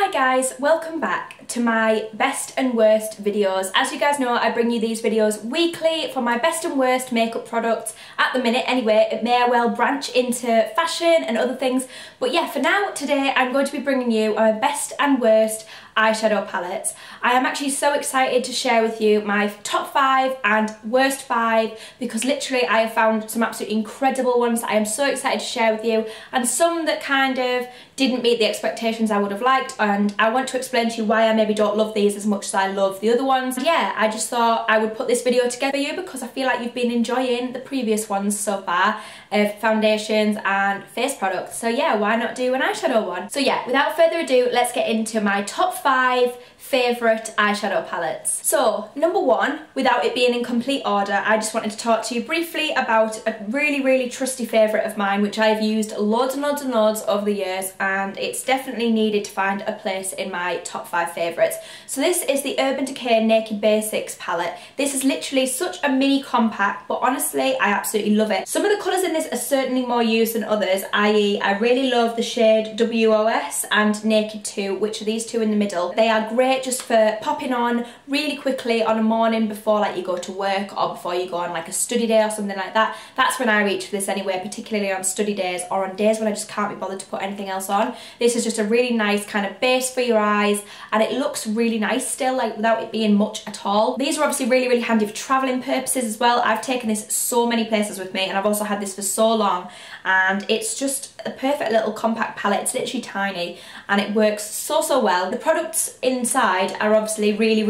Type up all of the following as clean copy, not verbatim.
Hi guys, welcome back to my best and worst videos. As you guys know, I bring you these videos weekly for my best and worst makeup products at the minute. Anyway, it may well branch into fashion and other things, but yeah, for now, today I'm going to be bringing you my best and worst eyeshadow palettes. I am actually so excited to share with you my top 5 and worst 5 because literally I have found some absolutely incredible ones that I am so excited to share with you, and some that kind of didn't meet the expectations I would have liked, and I want to explain to you why I maybe don't love these as much as I love the other ones. Yeah, I just thought I would put this video together for you because I feel like you've been enjoying the previous ones so far of foundations and face products. So yeah, why not do an eyeshadow one? So yeah, without further ado, let's get into my top 5 favourite eyeshadow palettes. So number 1, without it being in complete order, I just wanted to talk to you briefly about a really trusty favourite of mine which I've used loads and loads over the years, and it's definitely needed to find a place in my top 5 favourites. So this is the Urban Decay Naked Basics palette. This is literally such a mini compact, but honestly I absolutely love it. Some of the colours in this are certainly more used than others, i.e. I really love the shade WOS and Naked 2, which are these two in the middle. They are great just for popping on really quickly on a morning before like you go to work or before you go on like a study day or something like that. That's when I reach for this anyway, particularly on study days or on days when I just can't be bothered to put anything else on. This is just a really nice kind of base for your eyes, and it looks really nice still, like without it being much at all. These are obviously really handy for travelling purposes as well. I've taken this so many places with me, and I've also had this for so long, and it's just a perfect little compact palette. It's literally tiny and it works so well. The products inside are obviously really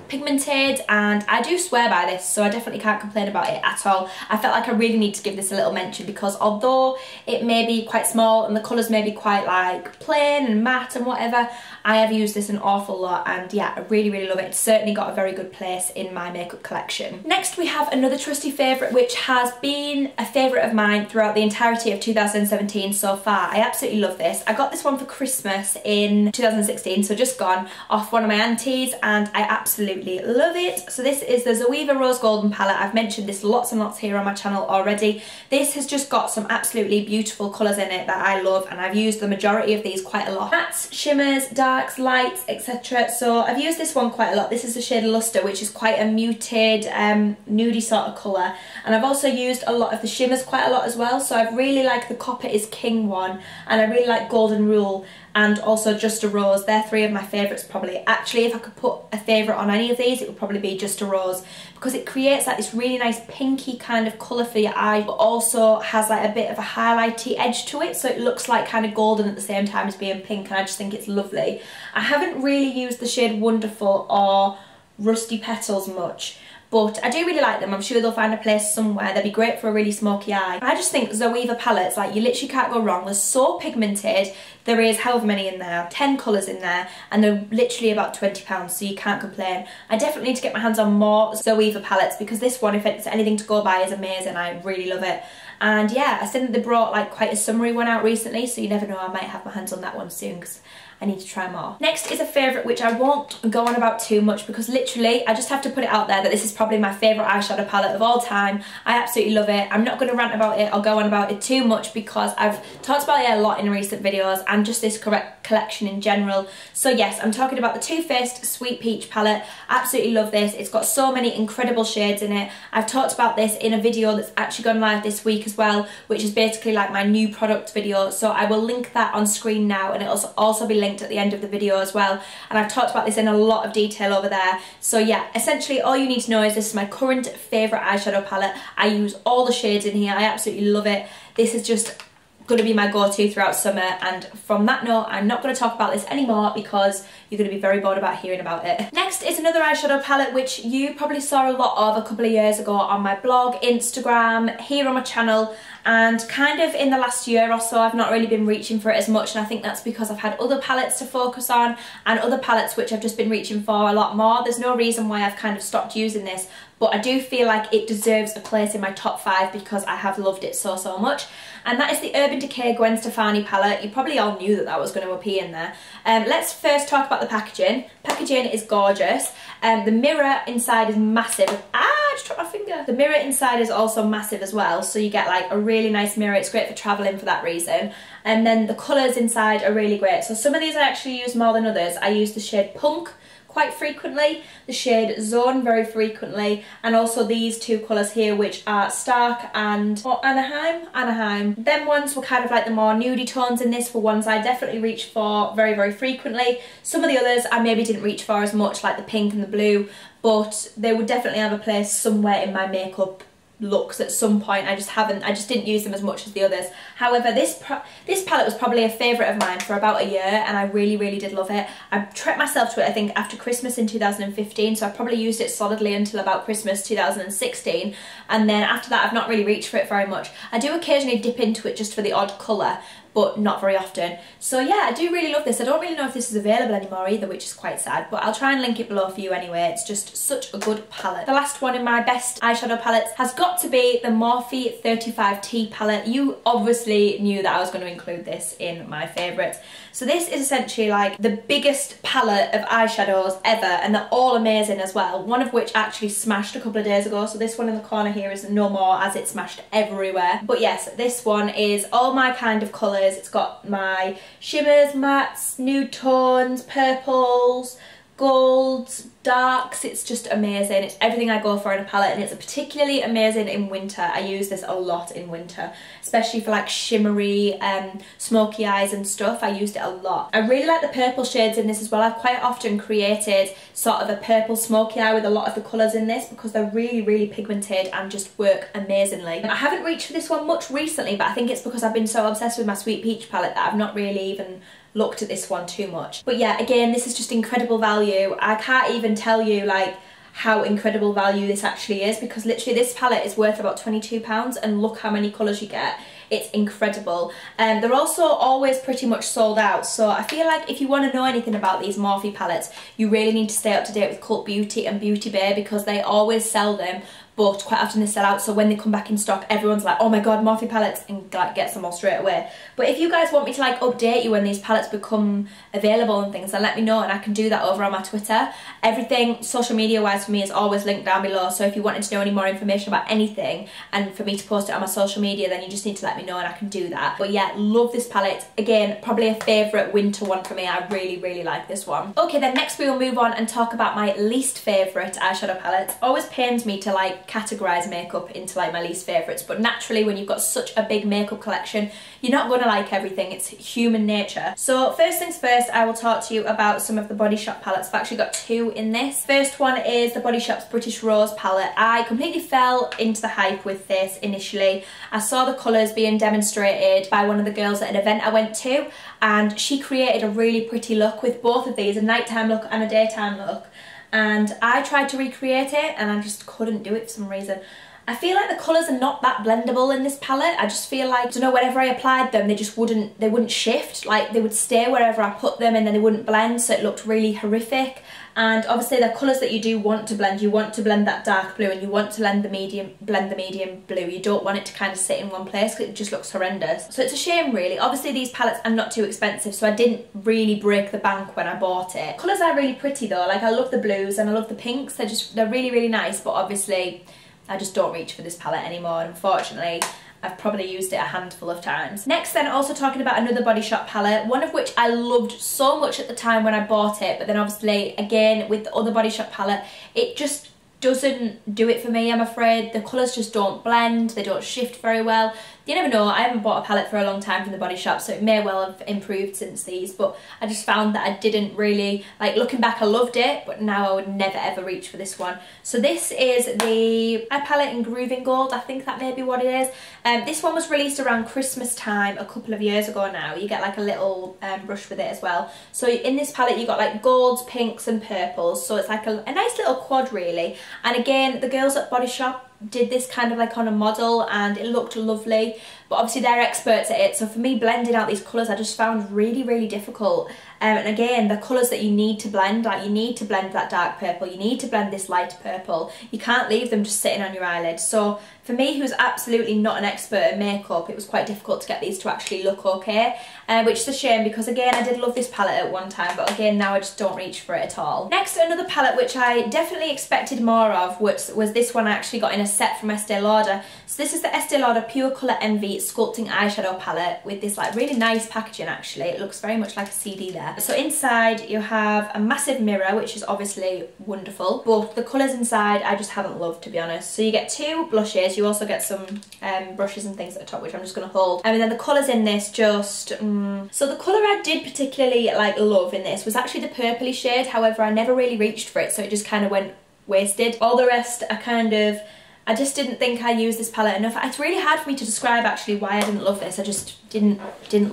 pigmented, and I do swear by this, so I definitely can't complain about it at all. I felt like I really need to give this a little mention because although it may be quite small and the colours may be quite like plain and matte and whatever, I have used this an awful lot, and yeah, I really love it. It's certainly got a very good place in my makeup collection. Next we have another trusty favourite which has been a favourite of mine throughout the entirety of 2017 so far. I absolutely love this. I got this one for Christmas in 2016, so just gone, off one of my aunties, and I absolutely love it. So this is the Zoeva Rose Golden palette. I've mentioned this lots and lots here on my channel already. This has just got some absolutely beautiful colours in it that I love, and I've used the majority of these quite a lot. Mattes, shimmers, darks, lights, etc. So I've used this one quite a lot. This is the shade Luster, which is quite a muted, nudie sort of colour, and I've also used a lot of the shimmers quite a lot as well. So I really like the Copper is King one, and I really like Golden Rule, and also Just a Rose. They're 3 of my favourites probably. Actually, if I could put a favourite on any of these, it would probably be Just a Rose, because it creates like this really nice pinky kind of colour for your eye, but also has like a bit of a highlighty edge to it, so it looks like kind of golden at the same time as being pink, and I just think it's lovely. I haven't really used the shade Wonderful or Rusty Petals much, but I do really like them. I'm sure they'll find a place somewhere. They'd be great for a really smoky eye. I just think Zoeva palettes, like, you literally can't go wrong. They're so pigmented. There is however many in there, 10 colours in there, and they're literally about £20, so you can't complain. I definitely need to get my hands on more Zoeva palettes because this one, if it's anything to go by, is amazing. I really love it. And yeah, I think that they brought like quite a summery one out recently, so you never know, I might have my hands on that one soon because I need to try more. Next is a favourite which I won't go on about too much because literally I just have to put it out there that this is probably my favourite eyeshadow palette of all time. I absolutely love it. I'm not going to rant about it or go on about it too much because I've talked about it a lot in recent videos, and just this collection in general. So yes, I'm talking about the Too Faced Sweet Peach palette. Absolutely love this. It's got so many incredible shades in it. I've talked about this in a video that's actually gone live this week as well, which is basically like my new product video, so I will link that on screen now, and it'll also be linked at the end of the video as well, and I've talked about this in a lot of detail over there. So yeah, essentially all you need to know is this is my current favourite eyeshadow palette. I use all the shades in here. I absolutely love it. This is just going to be my go-to throughout summer, and from that note I'm not going to talk about this anymore because you're going to be very bored about hearing about it. Next is another eyeshadow palette which you probably saw a lot of a couple of years ago on my blog, Instagram, here on my channel, and kind of in the last year or so I've not really been reaching for it as much, and I think that's because I've had other palettes to focus on and other palettes which I've just been reaching for a lot more. There's no reason why I've kind of stopped using this, but I do feel like it deserves a place in my top 5 because I have loved it so much, and that is the Urban Decay Gwen Stefani palette. You probably all knew that that was going to appear in there. Let's first talk about the packaging. Packaging is gorgeous. The mirror inside is massive. just dropped my finger. The mirror inside is also massive as well, so you get like a really nice mirror. It's great for traveling for that reason. And then the colours inside are really great. So some of these I actually use more than others. I use the shade Punk quite frequently, the shade Zone very frequently, and also these two colours here, which are Stark and Anaheim. Them ones were kind of like the more nudie tones in this, were ones I definitely reach for very, very frequently. Some of the others I maybe didn't reach for as much, like the pink and the blue, but they would definitely have a place somewhere in my makeup looks at some point. I just didn't use them as much as the others. However, this palette was probably a favourite of mine for about a year, and I really, really did love it. I treated myself to it, I think, after Christmas in 2015, so I probably used it solidly until about Christmas 2016, and then after that I've not really reached for it very much. I do occasionally dip into it just for the odd colour, but not very often. So yeah, I do really love this. I don't really know if this is available anymore either, which is quite sad, but I'll try and link it below for you anyway. It's just such a good palette. The last one in my best eyeshadow palettes has got to be the Morphe 35T palette. You obviously knew that I was going to include this in my favourites. So this is essentially like the biggest palette of eyeshadows ever, and they're all amazing as well, one of which actually smashed a couple of days ago. So this one in the corner here is no more, as it smashed everywhere. But yes, this one is all my kind of colours. It's got my shimmers, mattes, nude tones, purples, golds, darks. It's just amazing. It's everything I go for in a palette, and it's particularly amazing in winter. I use this a lot in winter, especially for like shimmery smoky eyes and stuff. I used it a lot. I really like the purple shades in this as well. I've quite often created sort of a purple smoky eye with a lot of the colours in this because they're really, really pigmented and just work amazingly. I haven't reached for this one much recently, but I think it's because I've been so obsessed with my Sweet Peach palette that I've not really even looked at this one too much. But yeah, again, this is just incredible value. I can't even tell you like how incredible value this actually is, because literally this palette is worth about £22, and look how many colours you get. It's incredible. They're also always pretty much sold out, so I feel like if you want to know anything about these Morphe palettes, you really need to stay up to date with Cult Beauty and Beauty Bay, because they always sell them, but quite often they sell out. So when they come back in stock, everyone's like, oh my god, Morphe palettes, and like gets them all straight away. But if you guys want me to like update you when these palettes become available and things, then let me know, and I can do that over on my Twitter. Everything social media wise for me is always linked down below, so if you wanted to know any more information about anything and for me to post it on my social media, then you just need to let me know and I can do that. But yeah, love this palette. Again, probably a favourite winter one for me. I really, really like this one. Okay, then next we will move on and talk about my least favourite eyeshadow palettes. Always pains me to like categorise makeup into like my least favourites, but naturally when you've got such a big makeup collection, you're not going to like everything. It's human nature. So first things first, I will talk to you about some of the Body Shop palettes. I've actually got two in this. First one is the Body Shop's British Rose palette. I completely fell into the hype with this initially. I saw the colours being demonstrated by one of the girls at an event I went to, and she created a really pretty look with both of these, a nighttime look and a daytime look. And I tried to recreate it and I just couldn't do it for some reason. I feel like the colours are not that blendable in this palette. I just feel like, I don't know, whenever I applied them, they wouldn't shift. Like, they would stay wherever I put them and then they wouldn't blend, so it looked really horrific. And obviously the colours that you do want to blend, you want to blend that dark blue and you want to blend the medium blue. You don't want it to kind of sit in one place because it just looks horrendous. So it's a shame really. Obviously these palettes are not too expensive, so I didn't really break the bank when I bought it. Colours are really pretty though. Like, I love the blues and I love the pinks. They're really, really nice, but obviously I just don't reach for this palette anymore, and unfortunately I've probably used it a handful of times. Next then, also talking about another Body Shop palette, one of which I loved so much at the time when I bought it, but then obviously again with the other Body Shop palette, it just doesn't do it for me, I'm afraid. The colours just don't blend, they don't shift very well. You never know, I haven't bought a palette for a long time from the Body Shop, so it may well have improved since these, but I just found that I didn't really, like, looking back I loved it, but now I would never ever reach for this one. So this is the eye palette in Grooving Gold, I think that may be what it is. This one was released around Christmas time a couple of years ago now. You get like a little brush with it as well. So in this palette you got like golds, pinks and purples, so it's like a nice little quad really. And again, the girls at Body Shop did this kind of like on a model and it looked lovely, but obviously they're experts at it. So for me, blending out these colours I just found really, really difficult. And again, the colours that you need to blend, like you need to blend that dark purple, you need to blend this light purple. You can't leave them just sitting on your eyelids. So for me, who's absolutely not an expert at makeup, it was quite difficult to get these to actually look okay, which is a shame because again, I did love this palette at one time, but again, now I just don't reach for it at all. Next, another palette which I definitely expected more of, which was this one I actually got in a set from Estee Lauder. So this is the Estee Lauder Pure Colour Envy Sculpting Eyeshadow Palette with this like really nice packaging actually. It looks very much like a CD there. So inside you have a massive mirror, which is obviously wonderful, but the colours inside I just haven't loved, to be honest. So you get 2 blushes, you also get some brushes and things at the top, which I'm just going to hold. And then the colours in this just... So the colour I did particularly like love in this was actually the purpley shade, however I never really reached for it, so it just kind of went wasted. All the rest I just didn't think I used this palette enough. It's really hard for me to describe actually why I didn't love this. I just didn't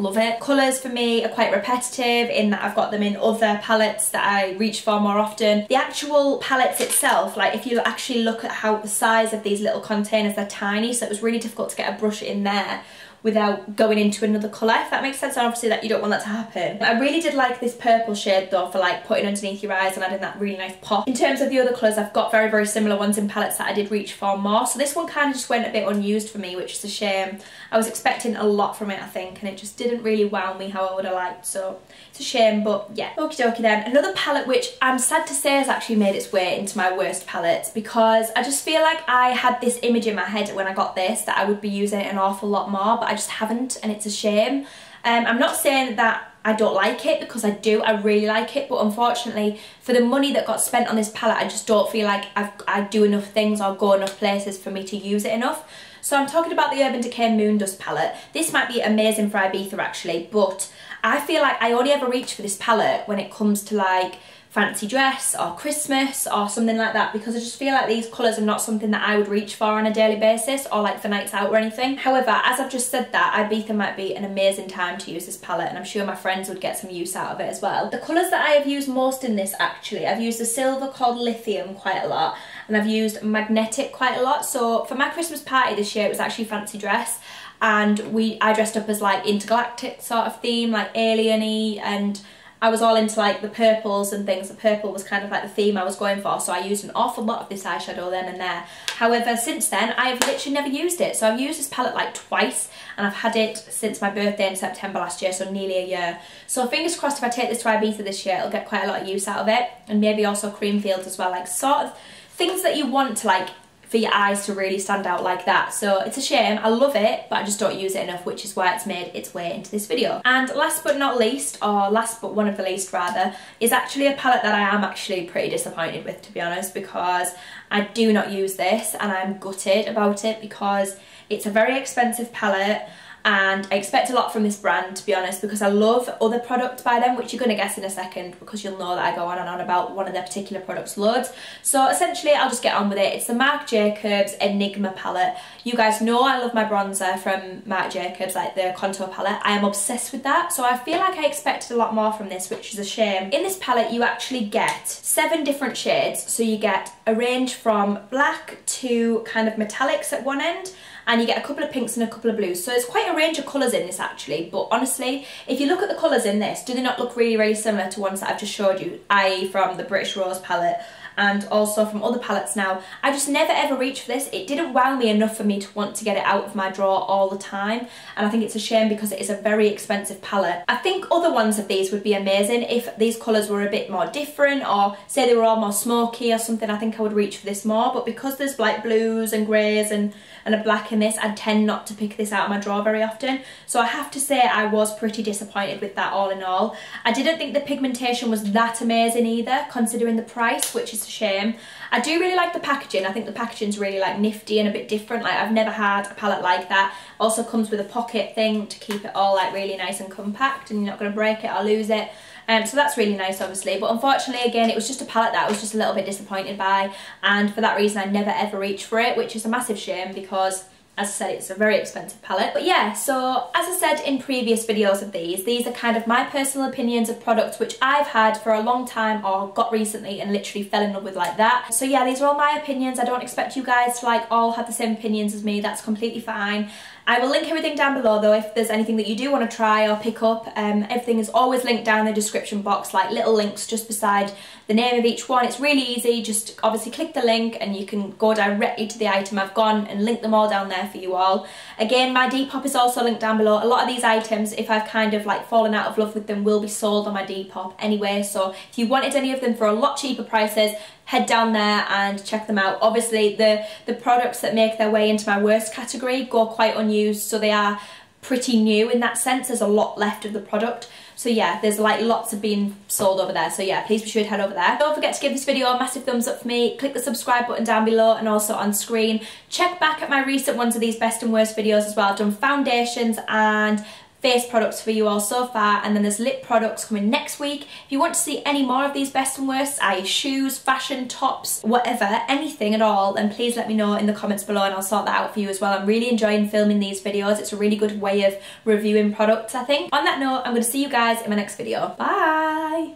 love it. Colours for me are quite repetitive in that I've got them in other palettes that I reach for more often. The actual palettes itself, like if you actually look at how the size of these little containers, they're tiny, so it was really difficult to get a brush in there without going into another colour, if that makes sense. And obviously that you don't want that to happen. I really did like this purple shade though for like putting underneath your eyes and adding that really nice pop. In terms of the other colours, I've got very, very similar ones in palettes that I did reach for more. So this one kind of just went a bit unused for me, which is a shame. I was expecting a lot from it, I think, and it just didn't really wow me how I would have liked, so it's a shame, but yeah. Okie dokie then. Another palette which I'm sad to say has actually made its way into my worst palettes, because I just feel like I had this image in my head when I got this that I would be using it an awful lot more, but I just haven't, and it's a shame. I'm not saying that I don't like it, because I do, I really like it, but unfortunately for the money that got spent on this palette, I just don't feel like I do enough things or go enough places for me to use it enough. So I'm talking about the Urban Decay Moondust palette. This might be amazing for Ibiza actually, but I feel like I only ever reach for this palette when it comes to like fancy dress or Christmas or something like that, because I just feel like these colours are not something that I would reach for on a daily basis or like for nights out or anything. However, as I've just said that, Ibiza might be an amazing time to use this palette, and I'm sure my friends would get some use out of it as well. The colours that I have used most in this actually, I've used a silver called Lithium quite a lot, and I've used Magnetic quite a lot. So for my Christmas party this year, it was actually fancy dress, and I dressed up as like intergalactic sort of theme, like alien-y, and I was all into like the purples and things. The purple was kind of like the theme I was going for, so I used an awful lot of this eyeshadow then and there. However, since then, I've literally never used it. So I've used this palette like twice, and I've had it since my birthday in September last year, so nearly a year. So fingers crossed if I take this to Ibiza this year, it'll get quite a lot of use out of it, and maybe also Creamfields as well, like sort of things that you want to like for your eyes to really stand out like that. So it's a shame. I love it, but I just don't use it enough, which is why it's made its way into this video. And last but not least, or last but one of the least rather, is actually a palette that I am actually pretty disappointed with, to be honest, because I do not use this and I'm gutted about it, because it's a very expensive palette. And I expect a lot from this brand, to be honest, because I love other products by them, which you're going to guess in a second, because you'll know that I go on and on about one of their particular products loads. So essentially, I'll just get on with it. It's the Marc Jacobs Enigma palette. You guys know I love my bronzer from Marc Jacobs, like the contour palette. I am obsessed with that, so I feel like I expected a lot more from this, which is a shame. In this palette, you actually get 7 different shades, so you get a range from black to kind of metallics at one end, and you get a couple of pinks and a couple of blues. So there's quite a range of colours in this actually, but honestly, if you look at the colours in this, do they not look really, really similar to ones that I've just showed you, i.e. from the British Rose palette and also from other palettes now? I just never ever reached for this. It didn't wow me enough for me to want to get it out of my drawer all the time, and I think it's a shame because it is a very expensive palette. I think other ones of these would be amazing if these colours were a bit more different, or say they were all more smoky or something. I think I would reach for this more, but because there's like blues and greys and a black in this, I tend not to pick this out of my drawer very often. So I have to say I was pretty disappointed with that all in all. I didn't think the pigmentation was that amazing either, considering the price, which is a shame. I do really like the packaging. I think the packaging's really like nifty and a bit different. Like I've never had a palette like that. Also comes with a pocket thing to keep it all like really nice and compact, and you're not going to break it or lose it. So that's really nice obviously, but unfortunately again it was just a palette that I was just a little bit disappointed by, and for that reason I never ever reached for it, which is a massive shame because, as I said, it's a very expensive palette. But yeah, so as I said in previous videos of these are kind of my personal opinions of products which I've had for a long time or got recently and literally fell in love with like that. So yeah, these are all my opinions. I don't expect you guys to like all have the same opinions as me. That's completely fine. I will link everything down below though if there's anything that you do want to try or pick up. Everything is always linked down in the description box, like little links just beside the name of each one. It's really easy, just obviously click the link and you can go directly to the item. I've gone and linked them all down there for you all. Again, my Depop is also linked down below. A lot of these items, if I've kind of like fallen out of love with them, will be sold on my Depop anyway, so if you wanted any of them for a lot cheaper prices, head down there and check them out. Obviously the products that make their way into my worst category go quite unused, so they are pretty new in that sense. There's a lot left of the product, so yeah, there's like lots of being sold over there, so yeah, please be sure to head over there. Don't forget to give this video a massive thumbs up for me, click the subscribe button down below and also on screen. Check back at my recent ones of these best and worst videos as well. I've done foundations and face products for you all so far, and then there's lip products coming next week. If you want to see any more of these best and worst, i.e. shoes, fashion, tops, whatever, anything at all, then please let me know in the comments below and I'll sort that out for you as well. I'm really enjoying filming these videos. It's a really good way of reviewing products, I think. On that note, I'm going to see you guys in my next video. Bye!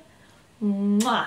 Mwah.